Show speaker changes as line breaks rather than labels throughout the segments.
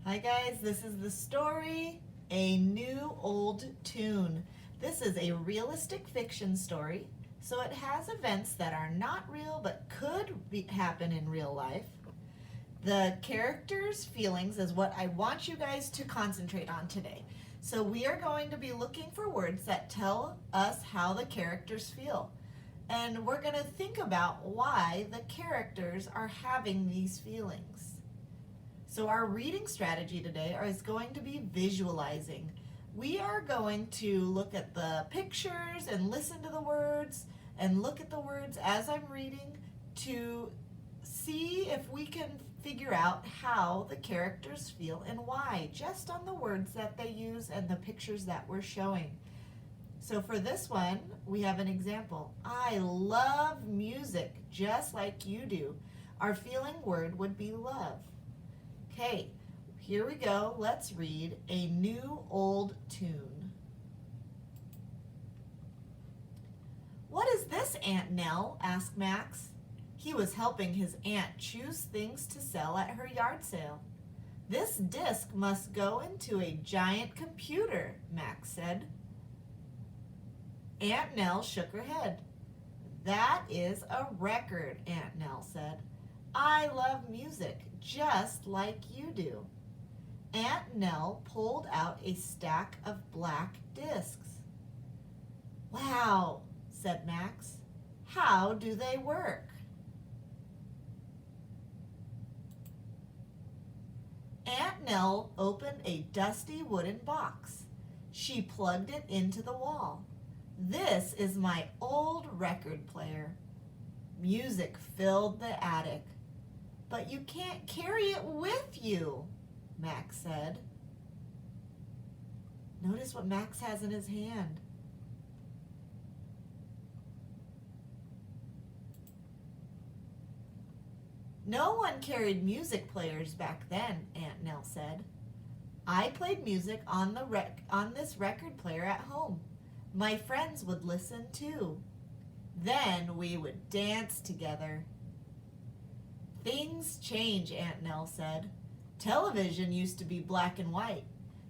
Hi guys, this is the story, A New Old Tune. This is a realistic fiction story, so it has events that are not real but could happen in real life. The characters' feelings is what I want you guys to concentrate on today. So we are going to be looking for words that tell us how the characters feel. And we're going to think about why the characters are having these feelings. So our reading strategy today is going to be visualizing. We are going to look at the pictures and listen to the words and look at the words as I'm reading to see if we can figure out how the characters feel and why, just on the words that they use and the pictures that we're showing. So for this one, we have an example. I love music just like you do. Our feeling word would be love. Okay, here we go. Let's read A New Old Tune. What is this, Aunt Nell? Asked Max. He was helping his aunt choose things to sell at her yard sale. This disc must go into a giant computer, Max said. Aunt Nell shook her head. That is a record, Aunt Nell said. I love music just like you do. Aunt Nell pulled out a stack of black discs. Wow, said Max. How do they work? Aunt Nell opened a dusty wooden box. She plugged it into the wall. This is my old record player. Music filled the attic. But you can't carry it with you, Max said. Notice what Max has in his hand. No one carried music players back then, Aunt Nell said. I played music on this record player at home. My friends would listen too. Then we would dance together. Things change, Aunt Nell said. Television used to be black and white.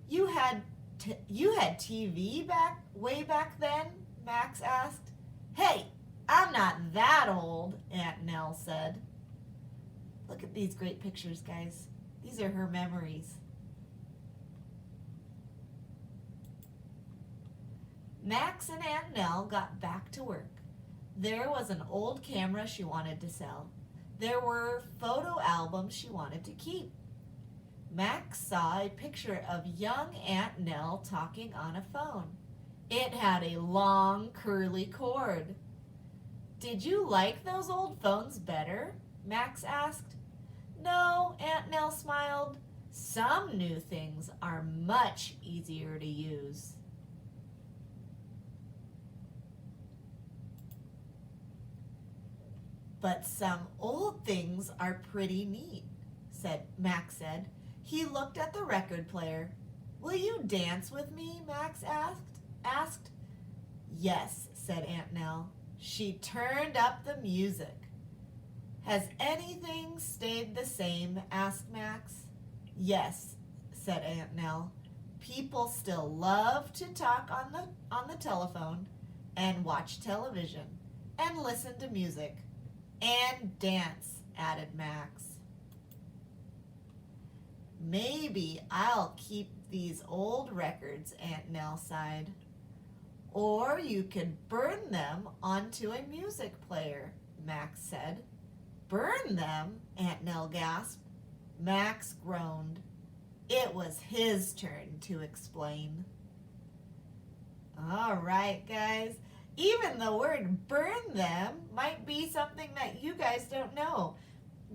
You had TV way back then? Max asked. Hey, I'm not that old, Aunt Nell said. Look at these great pictures, guys. These are her memories. Max and Aunt Nell got back to work. There was an old camera she wanted to sell. There were photo albums she wanted to keep. Max saw a picture of young Aunt Nell talking on a phone. It had a long, curly cord. Did you like those old phones better? Max asked. No, Aunt Nell smiled. Some new things are much easier to use. But some old things are pretty neat, Max said. He looked at the record player. Will you dance with me? Max asked. Yes, said Aunt Nell. She turned up the music. Has anything stayed the same? Asked Max. Yes, said Aunt Nell. People still love to talk on the telephone and watch television and listen to music. And dance, added Max. Maybe I'll keep these old records, Aunt Nell sighed. Or you could burn them onto a music player, Max said. Burn them? Aunt Nell gasped. Max groaned. It was his turn to explain. All right, guys. Even the word burn them might be something that you guys don't know,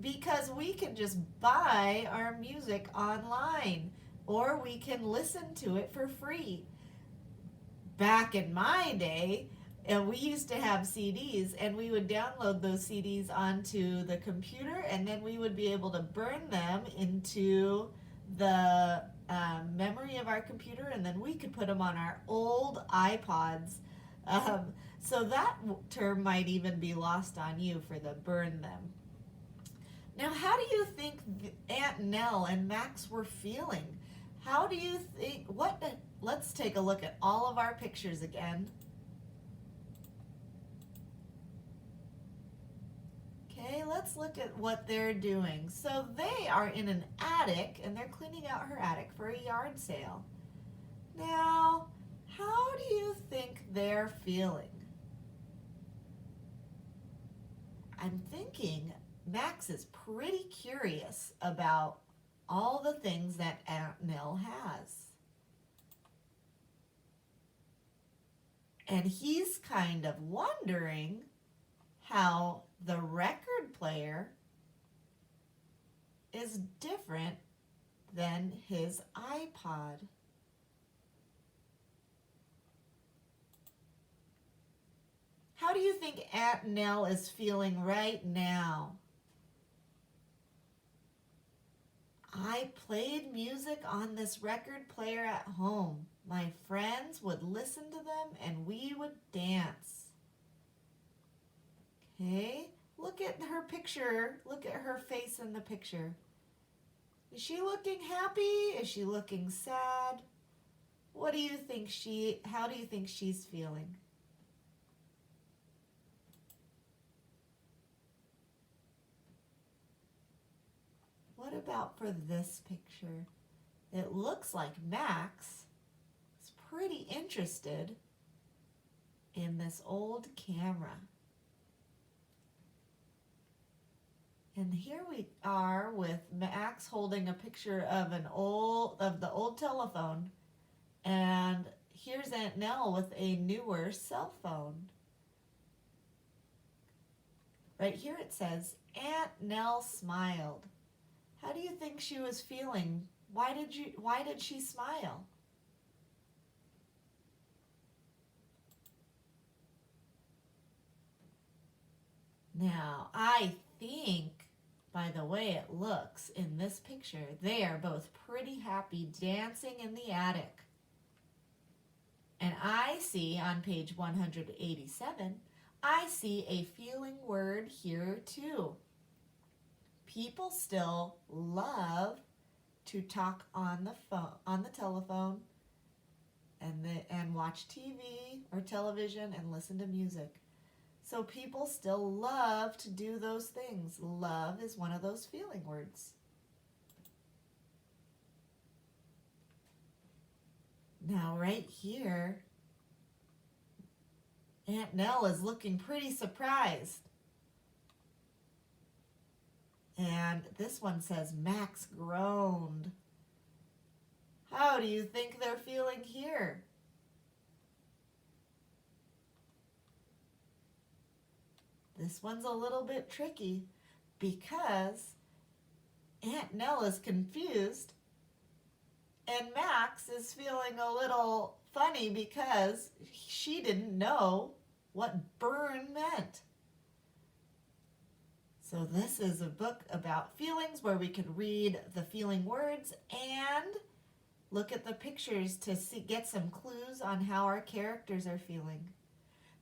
because we can just buy our music online or we can listen to it for free. Back in my day, we used to have CDs and we would download those CDs onto the computer and then we would be able to burn them into the memory of our computer and then we could put them on our old iPods. So that term might even be lost on you for the burn them. Now, how do you think Aunt Aunt Nell and Max were feeling. How do you think, let's take a look at all of our pictures again. Okay, let's look at what they're doing. So they are in an attic and they're cleaning out her attic for a yard sale. Now, how do you think they're feeling? I'm thinking Max is pretty curious about all the things that Aunt Nell has. And he's kind of wondering how the record player is different than his iPod. How do you think Aunt Nell is feeling right now? I played music on this record player at home. My friends would listen to them and we would dance. Okay, look at her picture. Look at her face in the picture. Is she looking happy? Is she looking sad? How do you think she's feeling? What about for this picture? It looks like Max is pretty interested in this old camera. And here we are with Max holding a picture of the old telephone, and here's Aunt Nell with a newer cell phone. Right here it says, Aunt Nell smiled. How do you think she was feeling? Why did she smile? Now, I think by the way it looks in this picture, they are both pretty happy dancing in the attic. And I see on page 187, I see a feeling word here too. People still love to talk on the telephone, and watch TV or television and listen to music. So people still love to do those things. Love is one of those feeling words. Now right here, Aunt Nell is looking pretty surprised. And this one says Max groaned. How do you think they're feeling here? This one's a little bit tricky because Aunt Nell is confused and Max is feeling a little funny because she didn't know what burn meant. So this is a book about feelings where we can read the feeling words and look at the pictures to get some clues on how our characters are feeling.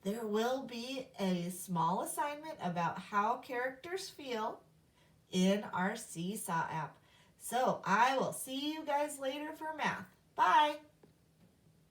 There will be a small assignment about how characters feel in our Seesaw app. So I will see you guys later for math. Bye!